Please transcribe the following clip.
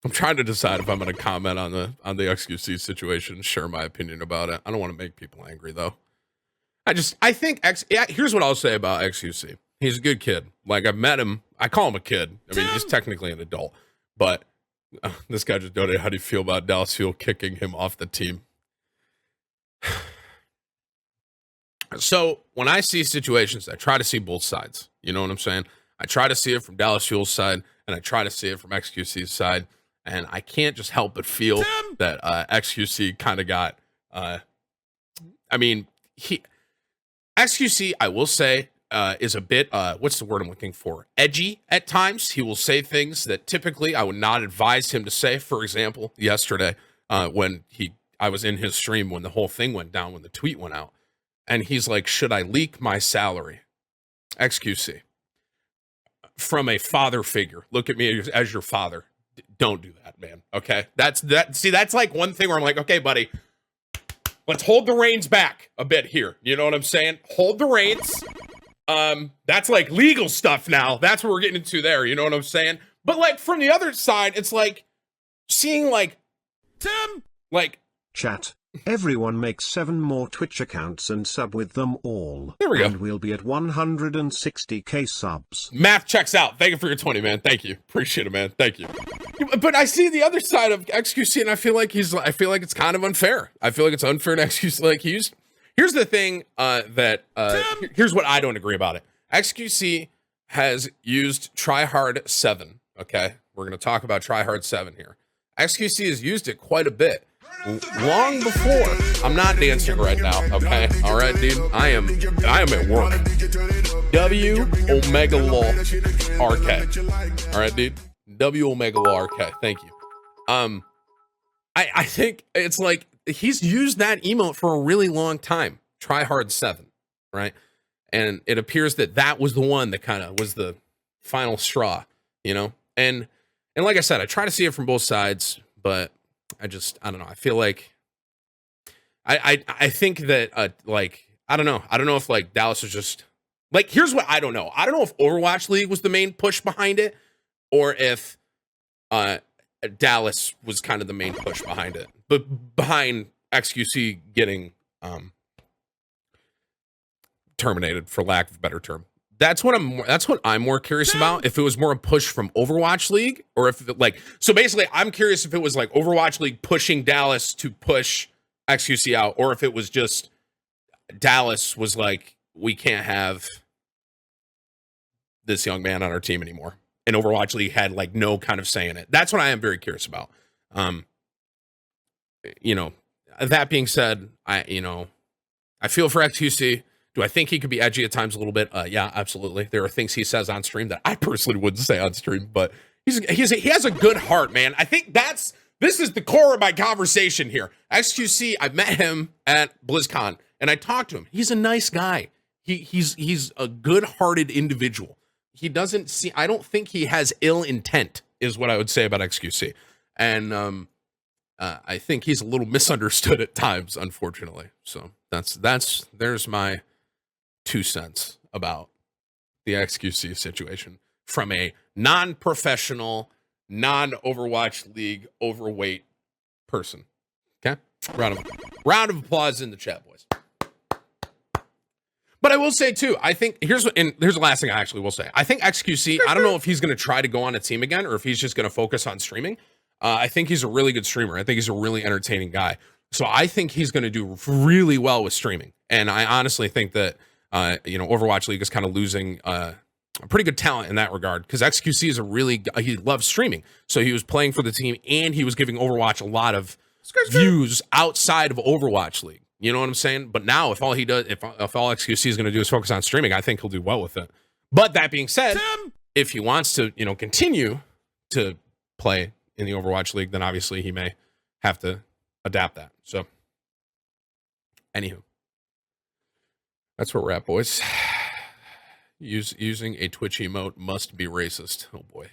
I'm trying to decide if I'm going to comment on the xQc situation, share my opinion about it. I don't want to make people angry though. I think here's what I'll say about xQc. He's a good kid. Like, I've met him. I call him a kid. I mean, he's technically an adult, but this guy just donated. How do you feel about Dallas Fuel kicking him off the team? So when I see situations, I try to see both sides. You know what I'm saying? I try to see it from Dallas Fuel's side, and I try to see it from xQc's side. And I can't just help but feel that xQc kind of got, xQc, I will say, is a bit, what's the word I'm looking for? Edgy at times. He will say things that typically I would not advise him to say. For example, yesterday, when I was in his stream when the whole thing went down, when the tweet went out, and he's like, should I leak my salary? xQc. From a father figure. Look at me as your father. Don't do that, man. Okay? That's like one thing where I'm like, okay, buddy, let's hold the reins back a bit here. You know what I'm saying? Hold the reins. That's like legal stuff now. That's what we're getting into there. You know what I'm saying? But like from the other side, it's like seeing like Tim, like chat. Everyone makes 7 more Twitch accounts and sub with them all. There we go. And we'll be at 160k subs. Math checks out. Thank you for your 20, man. Thank you. Appreciate it, man. Thank you. But I see the other side of xQc, and I feel like it's kind of unfair. I feel like it's unfair to xQc. Like here's the thing here's what I don't agree about it. xQc has used tryhard 7. Okay, we're gonna talk about tryhard 7 here. xQc has used it quite a bit. Long before. I'm not dancing right now, okay? All right, dude. I am at work. W Omega Law RK. All right, dude. W Omega Law RK. Thank you. I think it's like he's used that emote for a really long time. Tryhard 7, right? And it appears that was the one that kind of was the final straw, you know? And like I said, I try to see it from both sides, but I don't know. I feel like I think that like I don't know if like Dallas was just like, here's what I don't know. I don't know if Overwatch League was the main push behind it, or if Dallas was kind of the main push behind it, but behind xQc getting terminated, for lack of a better term. That's what I'm more curious about. If it was more a push from Overwatch League, or if it, like, so basically I'm curious if it was like Overwatch League pushing Dallas to push xQc out, or if it was just Dallas was like, we can't have this young man on our team anymore, and Overwatch League had like no kind of say in it. That's what I am very curious about. You know, that being said, I feel for xQc. Do I think he could be edgy at times a little bit? Yeah, absolutely. There are things he says on stream that I personally wouldn't say on stream, but he has a good heart, man. I think this is the core of my conversation here. xQc, I met him at BlizzCon, and I talked to him. He's a nice guy. He's a good-hearted individual. I don't think he has ill intent, is what I would say about xQc. And I think he's a little misunderstood at times, unfortunately. So there's my 2 cents about the xQc situation from a non-professional, non-Overwatch League overweight person. Okay? Round of applause in the chat, boys. But I will say too, I think here's the last thing I actually will say. I think xQc, I don't know if he's going to try to go on a team again, or if he's just going to focus on streaming. I think he's a really good streamer. I think he's a really entertaining guy. So I think he's going to do really well with streaming. And I honestly think that Overwatch League is kind of losing a pretty good talent in that regard, because xQc is he loves streaming. So he was playing for the team, and he was giving Overwatch a lot of views outside of Overwatch League. You know what I'm saying? But now, if all xQc is going to do is focus on streaming, I think he'll do well with it. But that being said, if he wants to, continue to play in the Overwatch League, then obviously he may have to adapt that. So, anywho, that's where we're at, boys. Using a Twitch emote must be racist. Oh boy.